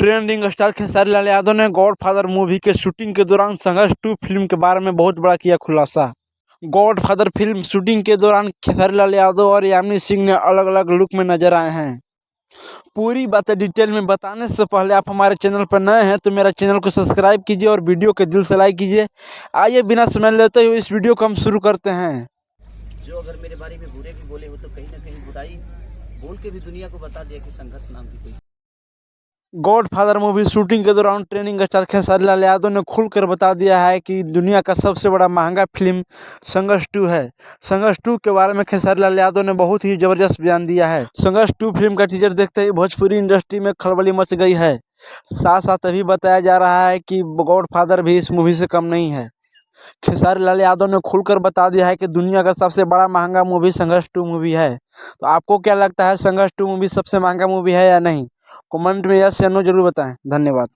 Trending star Khesari Lal Yadav ने godfather movie के shooting के दौरान संघर्ष 2 फिल्म के बारे में बहुत बड़ा किया खुलासा। गॉडफादर फिल्म शूटिंग के दौरान खेसारी लाल यादव और यामिनी सिंह ने अलग अलग लुक में नजर आए हैं। पूरी बातें डिटेल में बताने से पहले आप हमारे चैनल पर नए हैं तो मेरा चैनल को सब्सक्राइब कीजिए और वीडियो के दिल से लाइक कीजिए। आइए बिना समय लेते हुए इस वीडियो को हम शुरू करते हैं। जो अगर मेरे बारे में बुरे भी बोले हो तो कहीं ना कहीं बुराई बोल के भी दुनिया को बता दिया कि संघर्ष नाम की कोई। गॉडफादर मूवी शूटिंग के दौरान ट्रेंडिंग स्टार खेसारी लाल यादव ने खुलकर बता दिया है कि दुनिया का सबसे बड़ा महंगा फिल्म संघर्ष 2 है। संघर्ष 2 के बारे में खेसारी लाल यादव ने बहुत ही जबरदस्त बयान दिया है। संघर्ष 2 फिल्म का टीजर देखते ही भोजपुरी इंडस्ट्री में खलबली मच गई है। साथ साथ अभी बताया जा रहा है कि गॉडफादर भी इस मूवी से कम नहीं है। खेसारी लाल यादव ने खुलकर बता दिया है कि दुनिया का सबसे बड़ा महंगा मूवी संघर्ष 2 मूवी है। तो आपको क्या लगता है, संघर्ष 2 मूवी सबसे महंगा मूवी है या नहीं? कमेंट में यस या नो जरूर बताएं। धन्यवाद।